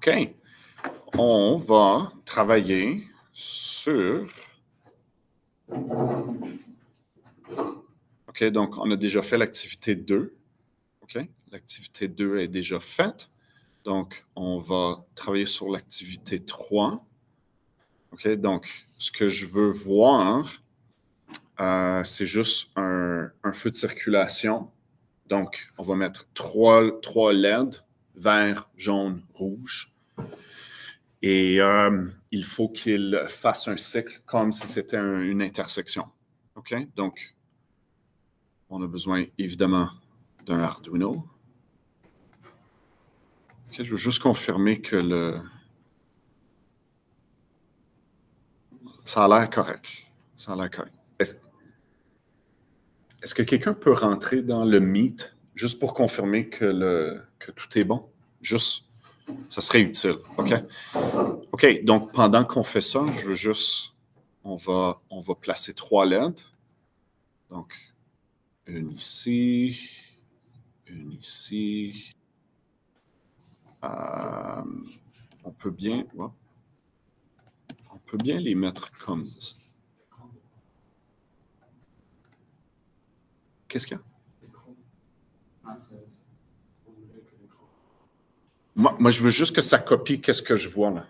OK. On va travailler sur... OK, donc on a déjà fait l'activité 2. OK, l'activité 2 est déjà faite. Donc, on va travailler sur l'activité 3. OK, donc ce que je veux voir, c'est juste un feu de circulation. Donc, on va mettre 3 LED, vert, jaune, rouge. Et il faut qu'il fasse un cycle comme si c'était une intersection. OK? Donc, on a besoin évidemment d'un Arduino. OK, je veux juste confirmer que ça a l'air correct. Ça a l'air correct. Est-ce que quelqu'un peut rentrer dans le Meet juste pour confirmer que tout est bon? Juste, ça serait utile. OK? OK, donc pendant qu'on fait ça, je veux juste, on va placer 3 LED. Donc, une ici, une ici. On peut bien les mettre comme ça. Qu'est-ce qu'il y a? Moi, je veux juste que ça copie qu'est-ce que je vois là.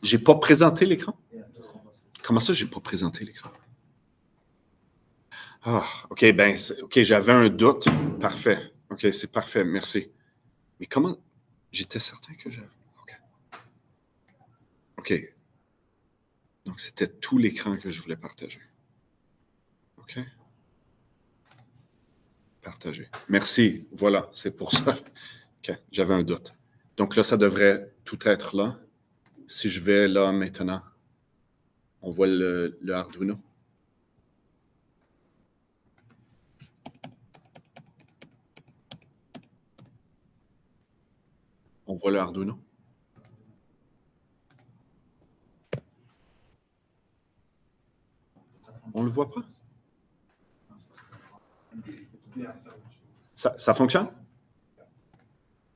J'ai pas présenté l'écran? Comment ça, j'ai pas présenté l'écran? Ah, OK, ben, OK, j'avais un doute. Parfait. OK, c'est parfait, merci. Mais comment? J'étais certain que j'avais... OK. OK. Donc, c'était tout l'écran que je voulais partager. OK. Partager. Merci. Voilà, c'est pour ça. OK, j'avais un doute. Donc là, ça devrait tout être là. Si je vais là maintenant, on voit le Arduino. On voit le Arduino. On ne le voit pas? Ça fonctionne?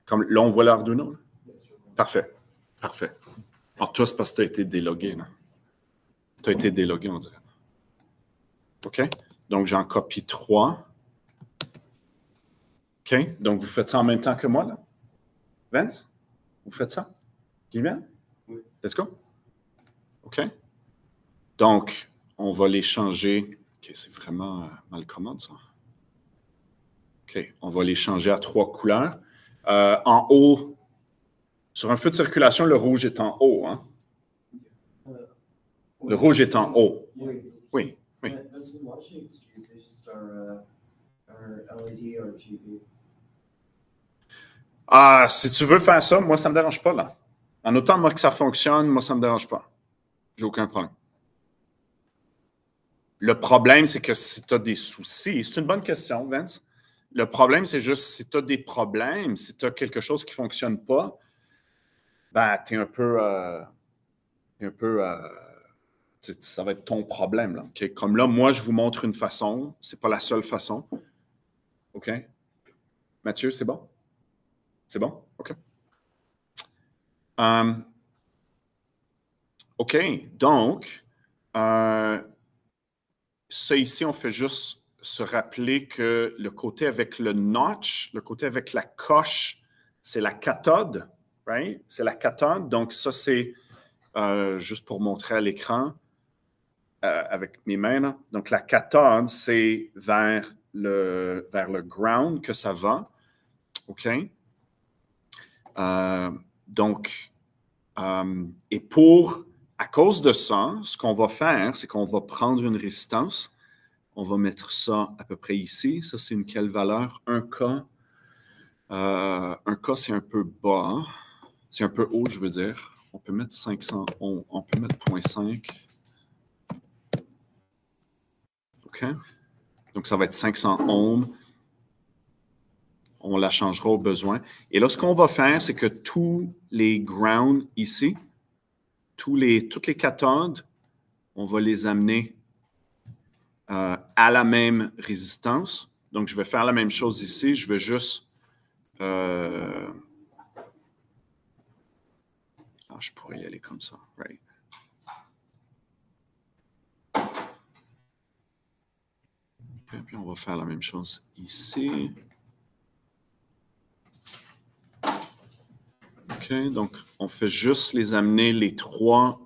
Comme là, on voit l'Arduino? Parfait. Parfait. Alors, toi, c'est parce que tu as été délogué. Tu as été délogué, on dirait. OK? Donc, j'en copie 3. OK? Donc, vous faites ça en même temps que moi, là? Vince? Vous faites ça? Guillemette? Oui. Let's go. OK? Donc, on va les changer. OK, c'est vraiment mal commode, ça. OK, on va les changer à 3 couleurs. En haut, sur un feu de circulation, le rouge est en haut, hein? Le rouge est en haut. Oui. Oui, oui. Ah, si tu veux faire ça, moi, ça ne me dérange pas, là. En autant, moi, que ça fonctionne, moi, ça ne me dérange pas. J'ai aucun problème. Le problème, c'est que si tu as des soucis, c'est une bonne question, Vince. Le problème, c'est juste si tu as des problèmes, si tu as quelque chose qui ne fonctionne pas, ben, tu es un peu. Ça va être ton problème. Là, okay? Comme là, moi, je vous montre une façon. Ce n'est pas la seule façon. OK? Mathieu, c'est bon? C'est bon? OK. OK. Donc, ça ici, on fait juste se rappeler que le côté avec le notch, le côté avec la coche, c'est la cathode. Right? C'est la cathode. Donc, ça, c'est juste pour montrer à l'écran avec mes mains. Là. Donc, la cathode, c'est vers le ground que ça va. OK? Donc, et à cause de ça, ce qu'on va faire, c'est qu'on va prendre une résistance. On va mettre ça à peu près ici. Ça, c'est une quelle valeur? 1K. 1K, c'est un peu bas. C'est un peu haut, je veux dire. On peut mettre 500 ohms. On peut mettre 0.5. OK? Donc, ça va être 500 ohms. On la changera au besoin. Et là, ce qu'on va faire, c'est que tous les grounds ici, toutes les cathodes, on va les amener à la même résistance. Donc, je vais faire la même chose ici. Je vais juste je pourrais y aller comme ça. Right. Et puis, on va faire la même chose ici. OK, donc on fait juste les amener les trois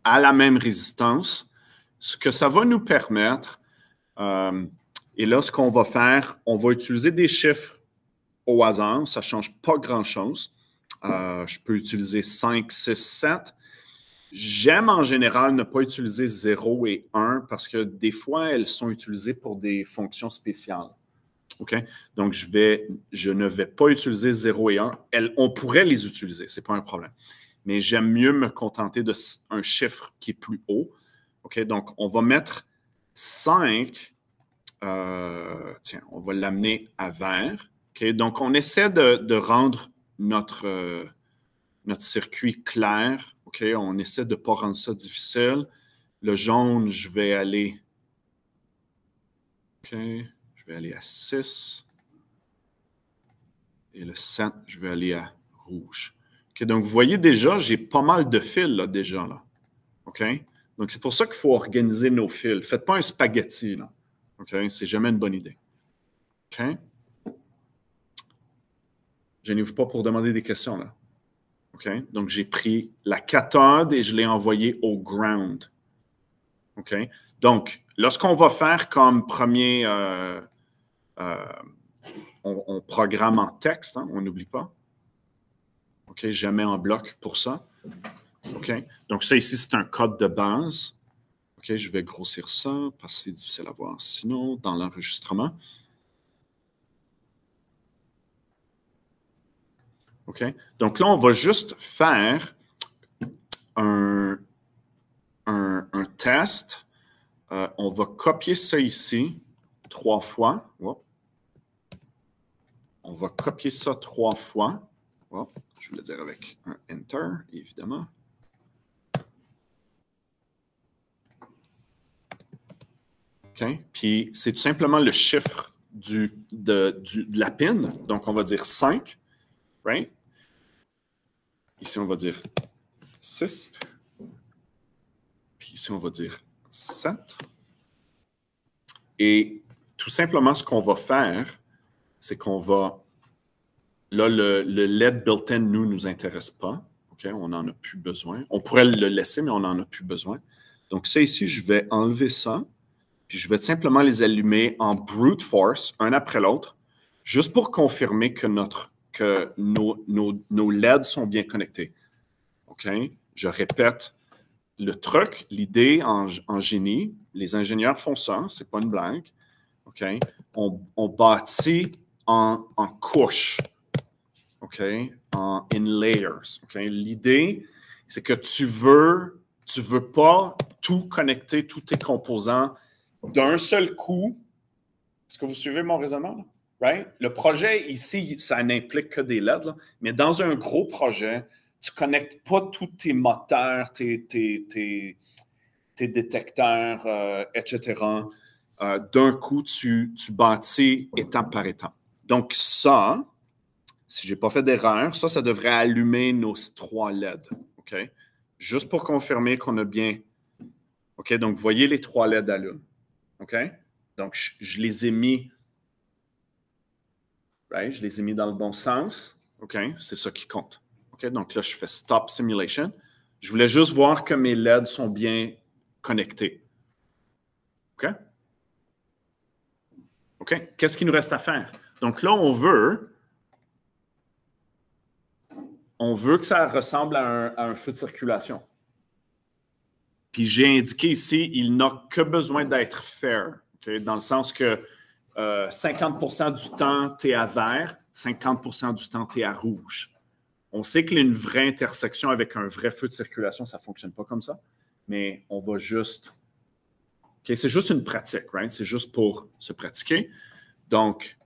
à la même résistance. Ce que ça va nous permettre, et là, ce qu'on va faire, on va utiliser des chiffres au hasard. Ça ne change pas grand-chose. Je peux utiliser 5, 6, 7. J'aime en général ne pas utiliser 0 et 1 parce que des fois, elles sont utilisées pour des fonctions spéciales. OK? Donc, je ne vais pas utiliser 0 et 1. On pourrait les utiliser, ce n'est pas un problème. Mais j'aime mieux me contenter d'un chiffre qui est plus haut. OK? Donc, on va mettre 5. Tiens, on va l'amener à vert. Okay? Donc, on essaie de rendre notre circuit clair. OK? On essaie de ne pas rendre ça difficile. Le jaune, je vais aller... OK? Je vais aller à 6. Et le 7, je vais aller à rouge. OK? Donc, vous voyez déjà, j'ai pas mal de fils là, déjà. Là. OK? Donc, c'est pour ça qu'il faut organiser nos fils. Faites pas un spaghetti. Là. OK? C'est jamais une bonne idée. OK? Gênez-vous pas pour demander des questions, là. OK? Donc, j'ai pris la cathode et je l'ai envoyée au ground. OK? Donc, lorsqu'on va faire comme premier... on programme en texte, hein, on n'oublie pas. OK? Jamais en bloc pour ça. OK? Donc, ça ici, c'est un code de base. OK? Je vais grossir ça parce que c'est difficile à voir sinon dans l'enregistrement. OK? Donc là, on va juste faire un test. On va copier ça ici 3 fois. Oh. On va copier ça 3 fois. Oh. Je vais le dire avec un Enter, évidemment. OK? Puis, c'est tout simplement le chiffre de la pin. Donc, on va dire 5. Right? Ici, on va dire 6. Puis ici, on va dire 7. Et tout simplement, ce qu'on va faire, c'est qu'on va... Là, le LED built-in, nous intéresse pas. Okay? On n'en a plus besoin. On pourrait le laisser, mais on n'en a plus besoin. Donc, ça ici, je vais enlever ça. Puis, je vais simplement les allumer en brute force, un après l'autre, juste pour confirmer que nos LED sont bien connectés. OK? Je répète le truc, l'idée en génie. Les ingénieurs font ça, c'est pas une blague. OK? On bâtit en couches. OK? In layers. OK? L'idée, c'est que tu veux pas tout connecter, tous tes composants d'un seul coup. Est-ce que vous suivez mon raisonnement? Là? Right? Le projet ici, ça n'implique que des LED, là, mais dans un gros projet, tu ne connectes pas tous tes moteurs, tes détecteurs, etc. D'un coup, tu bâtis étape par étape. Donc ça, si je n'ai pas fait d'erreur, ça devrait allumer nos 3 LED. OK? Juste pour confirmer qu'on a bien... OK? Donc, vous voyez les 3 LED allument. OK? Donc, je les ai mis... Right? Je les ai mis dans le bon sens. OK? C'est ça qui compte. OK? Donc là, je fais Stop Simulation. Je voulais juste voir que mes LED sont bien connectés. OK? OK? Qu'est-ce qu'il nous reste à faire? Donc là, on veut que ça ressemble à un feu de circulation. Puis j'ai indiqué ici, il n'a que besoin d'être fair. Okay? Dans le sens que 50% du temps, tu es à vert, 50% du temps, tu es à rouge. On sait qu'il y a une vraie intersection avec un vrai feu de circulation, ça ne fonctionne pas comme ça, mais on va juste... Okay? C'est juste une pratique, right? C'est juste pour se pratiquer. Donc,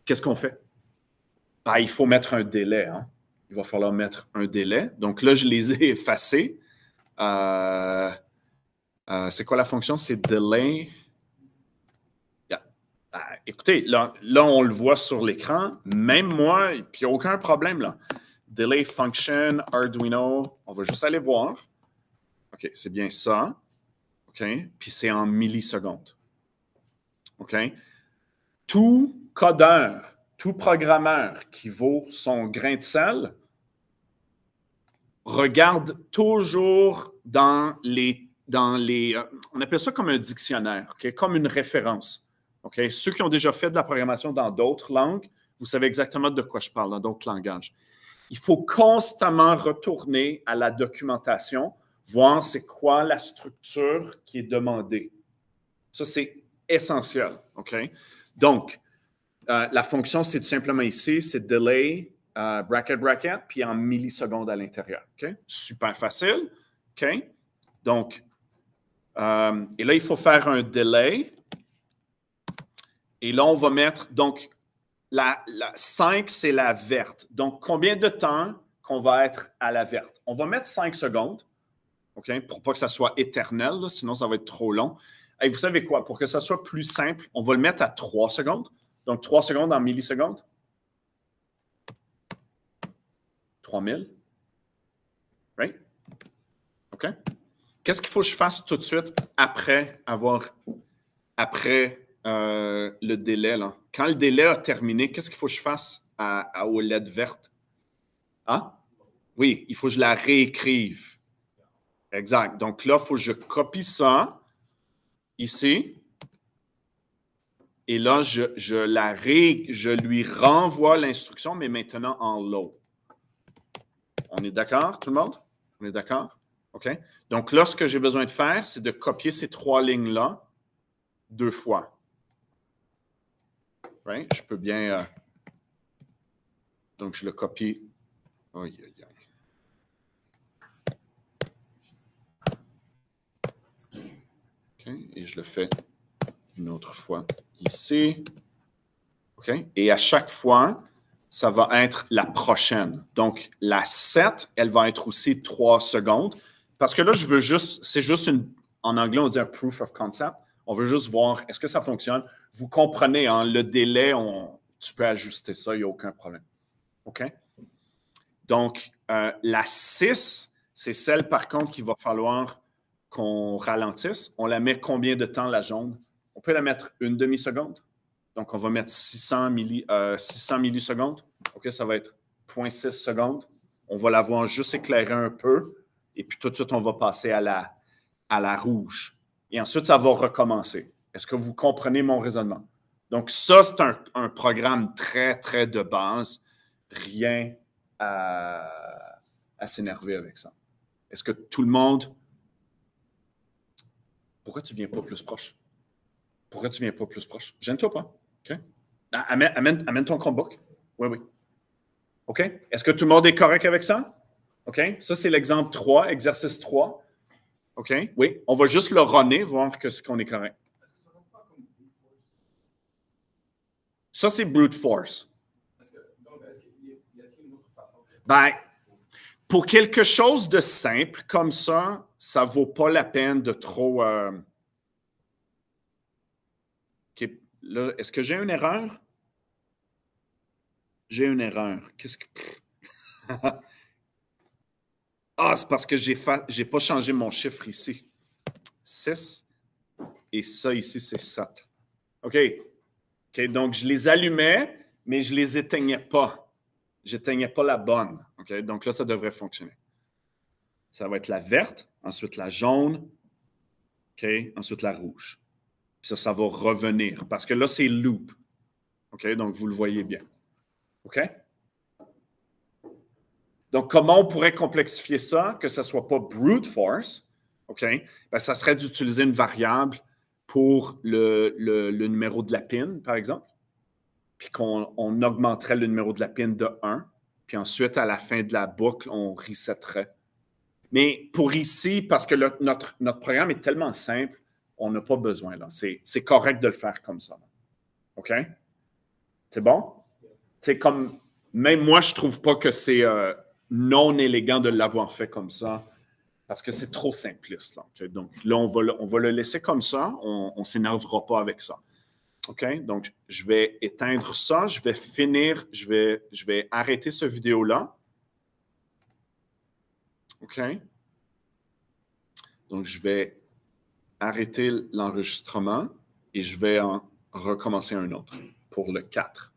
qu'est-ce qu'on fait? Ben, il faut mettre un délai. Hein? Il va falloir mettre un délai. Donc là, je les ai effacés. C'est quoi la fonction? C'est delay. Yeah. Écoutez, là, on le voit sur l'écran. Même moi, puis il n'y a aucun problème là. Delay function, Arduino. On va juste aller voir. OK, c'est bien ça. OK, puis c'est en millisecondes. OK? Tout codeur, tout programmeur qui vaut son grain de sel regarde toujours dans les on appelle ça comme un dictionnaire, okay? Comme une référence. Okay? Ceux qui ont déjà fait de la programmation dans d'autres langues, vous savez exactement de quoi je parle, dans d'autres langages. Il faut constamment retourner à la documentation, voir c'est quoi la structure qui est demandée. Ça, c'est essentiel. Okay? Donc, la fonction, c'est tout simplement ici, c'est delay, bracket, bracket, puis en millisecondes à l'intérieur. Okay? Super facile. Okay? Donc, et là, il faut faire un delay. Et là, on va mettre, donc, la 5, c'est la verte. Donc, combien de temps qu'on va être à la verte? On va mettre 5 secondes, OK, pour pas que ça soit éternel, là, sinon ça va être trop long. Et vous savez quoi? Pour que ça soit plus simple, on va le mettre à 3 secondes. Donc, 3 secondes en millisecondes. 3000. Right? OK? Qu'est-ce qu'il faut que je fasse tout de suite après le délai, là? Quand le délai a terminé, qu'est-ce qu'il faut que je fasse aux LED vertes? Ah? Oui, il faut que je la réécrive. Exact. Donc là, il faut que je copie ça ici. Et là, je lui renvoie l'instruction, mais maintenant en low. On est d'accord, tout le monde? On est d'accord? OK? Donc là, ce que j'ai besoin de faire, c'est de copier ces 3 lignes-là 2 fois. Right? Je peux bien... donc, je le copie. Aïe, aïe, aïe. OK? Et je le fais une autre fois ici. OK? Et à chaque fois, ça va être la prochaine. Donc, la 7, elle va être aussi 3 secondes. Parce que là, je veux juste... C'est juste en anglais, on dit un proof of concept. On veut juste voir, est-ce que ça fonctionne? Vous comprenez, hein, le délai, tu peux ajuster ça, il n'y a aucun problème. OK? Donc, la 6, c'est celle, par contre, qu'il va falloir qu'on ralentisse. On la met combien de temps, la jaune? On peut la mettre une demi-seconde. Donc, on va mettre 600 millisecondes. OK, ça va être 0,6 secondes. On va la voir juste éclairer un peu. Et puis, tout de suite, on va passer à la rouge. Et ensuite, ça va recommencer. Est-ce que vous comprenez mon raisonnement? Donc, ça, c'est un programme très, très de base. Rien à s'énerver avec ça. Est-ce que tout le monde... Pourquoi tu ne viens pas plus proche? Pourquoi tu ne viens pas plus proche? Gêne-toi pas. OK? Amène ton Chromebook. Oui, oui. OK? Est-ce que tout le monde est correct avec ça? OK? Ça, c'est l'exemple 3, exercice 3. OK? Oui. On va juste le runner, voir qu'on est correct. Ça, c'est brute force. Ben, pour quelque chose de simple comme ça, ça ne vaut pas la peine de trop... Okay. Est-ce que j'ai une erreur? J'ai une erreur. Qu'est-ce que... Ah, c'est parce que je n'ai pas changé mon chiffre ici. 6. Et ça ici, c'est 7. OK. OK, donc je les allumais, mais je ne les éteignais pas. Je n'éteignais pas la bonne. OK, donc là, ça devrait fonctionner. Ça va être la verte, ensuite la jaune, OK, ensuite la rouge. Puis ça va revenir parce que là, c'est loop. OK, donc vous le voyez bien. OK? Donc, comment on pourrait complexifier ça, que ça ne soit pas brute force? OK? Ben, ça serait d'utiliser une variable pour le numéro de la pin, par exemple, puis qu'on augmenterait le numéro de la pin de 1, puis ensuite, à la fin de la boucle, on resetterait. Mais pour ici, parce que notre programme est tellement simple, on n'a pas besoin. C'est correct de le faire comme ça. OK? C'est bon? C'est comme... Même moi, je ne trouve pas que c'est non élégant de l'avoir fait comme ça, parce que c'est trop simpliste. Là, okay? Donc là, on va le laisser comme ça. On ne s'énervera pas avec ça. OK? Donc, je vais éteindre ça. Je vais finir, je vais arrêter cette vidéo-là. OK? Donc, je vais arrêter l'enregistrement et je vais en recommencer un autre pour le 4.